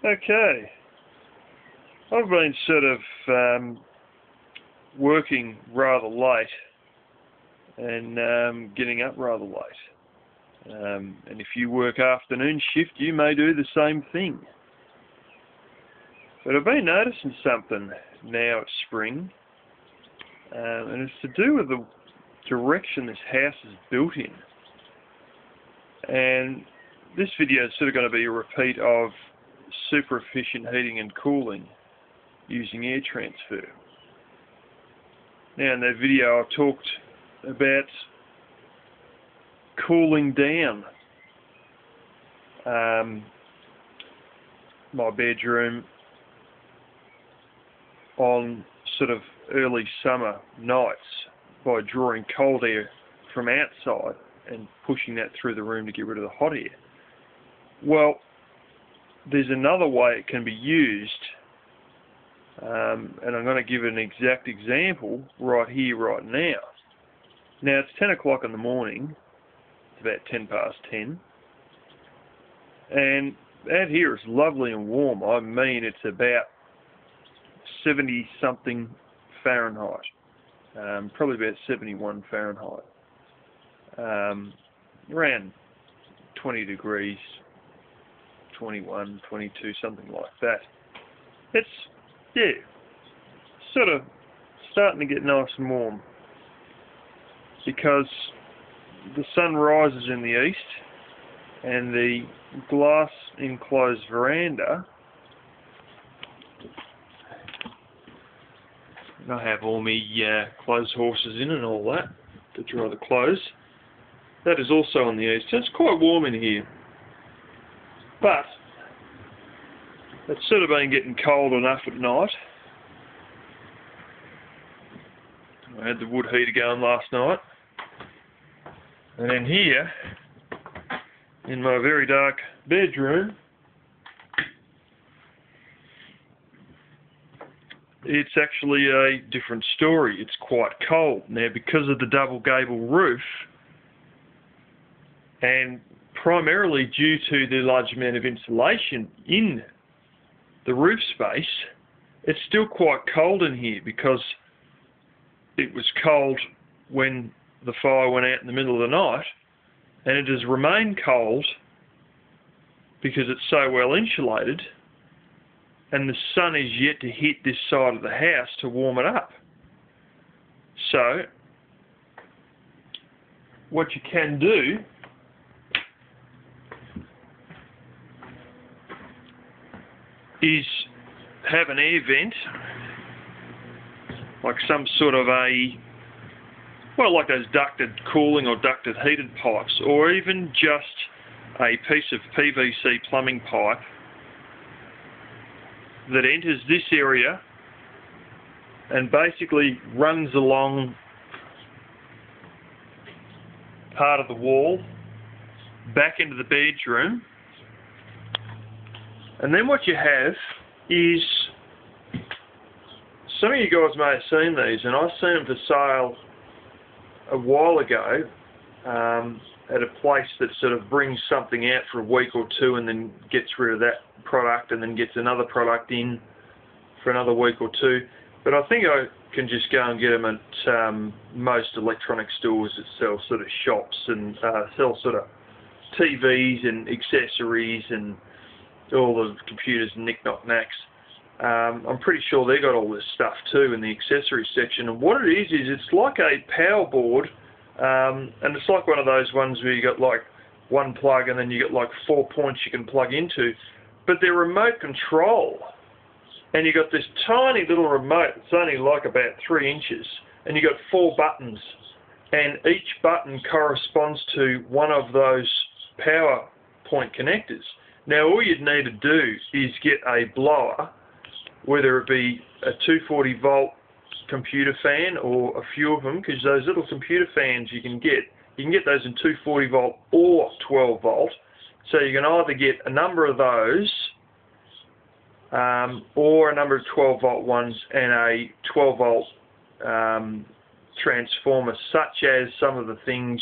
Okay, I've been sort of working rather late and getting up rather late. And if you work afternoon shift, you may do the same thing. But I've been noticing something now it's spring, and it's to do with the direction this house is built in. And this video is sort of going to be a repeat of super efficient heating and cooling using air transfer. Now in that video I talked about cooling down my bedroom on sort of early summer nights by drawing cold air from outside and pushing that through the room to get rid of the hot air. Well, there's another way it can be used, and I'm going to give an exact example right here, right now. Now it's 10 o'clock in the morning, it's about 10 past 10, and out here it's lovely and warm. I mean, it's about 70 something Fahrenheit, probably about 71 Fahrenheit, around 20 degrees, 21, 22, something like that. It's, yeah, sort of starting to get nice and warm because the sun rises in the east and the glass enclosed veranda, and I have all my clothes horses in and all that to dry the clothes. That is also on the east. So it's quite warm in here. But it's sort of been getting cold enough at night. I had the wood heater going last night. And then here, in my very dark bedroom, it's actually a different story. It's quite cold. Now, because of the double gable roof, and primarily due to the large amount of insulation in the roof space, it's still quite cold in here because it was cold when the fire went out in the middle of the night, and it has remained cold because it's so well insulated, and the sun is yet to hit this side of the house to warm it up. So what you can do is have an air vent, like some sort of a, well, like those ducted cooling or ducted heated pipes, or even just a piece of PVC plumbing pipe that enters this area and basically runs along part of the wall back into the bedroom. And then what you have is, some of you guys may have seen these, and I've seen them for sale a while ago at a place that sort of brings something out for a week or two and then gets rid of that product and then gets another product in for another week or two. But I think I can just go and get them at most electronic stores that sell sort of shops and sell sort of TVs and accessories and all the computers and knick-knock-knacks. I'm pretty sure they got all this stuff too in the accessories section. And what it is it's like a power board, and it's like one of those ones where you got like one plug and then you got like 4 points you can plug into, but they're remote control. And you got this tiny little remote. It's only like about 3 inches, and you got 4 buttons, and each button corresponds to one of those power point connectors. Now all you'd need to do is get a blower, whether it be a 240 volt computer fan or a few of them, because those little computer fans you can get those in 240 volt or 12 volt. So you can either get a number of those or a number of 12 volt ones and a 12 volt transformer, such as some of the things,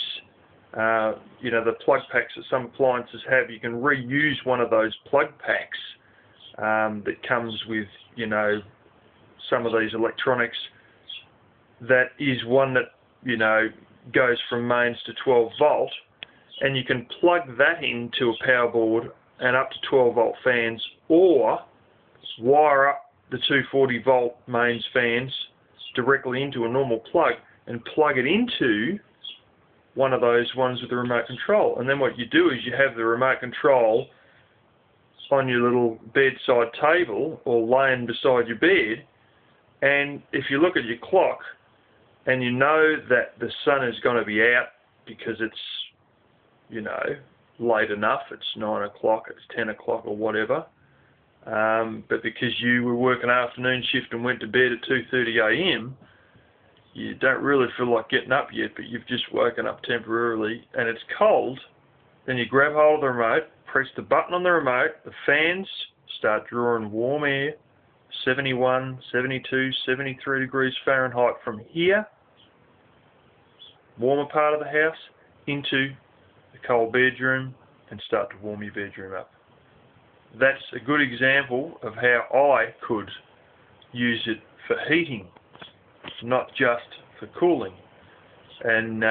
you know, the plug packs that some appliances have. You can reuse one of those plug packs that comes with, you know, some of these electronics, that is one that, you know, goes from mains to 12 volt, and you can plug that into a power board and up to 12 volt fans, or wire up the 240 volt mains fans directly into a normal plug and plug it into one of those ones with the remote control. And then what you do is you have the remote control on your little bedside table or laying beside your bed, and if you look at your clock and you know that the sun is going to be out because it's, you know, late enough, it's 9 o'clock, it's 10 o'clock or whatever, but because you were working afternoon shift and went to bed at 2:30 a.m, you don't really feel like getting up yet, but you've just woken up temporarily and it's cold, then you grab hold of the remote, press the button on the remote, the fans start drawing warm air, 71, 72, 73 degrees Fahrenheit from here, warmer part of the house, into the cold bedroom, and start to warm your bedroom up. That's a good example of how I could use it for heating, not just for cooling. And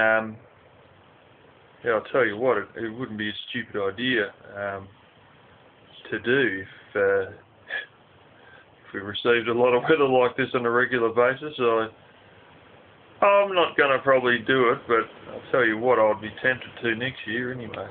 yeah, I'll tell you what, it wouldn't be a stupid idea to do if we received a lot of weather like this on a regular basis. I'm not going to probably do it, but I'll tell you what, I'd be tempted to next year anyway.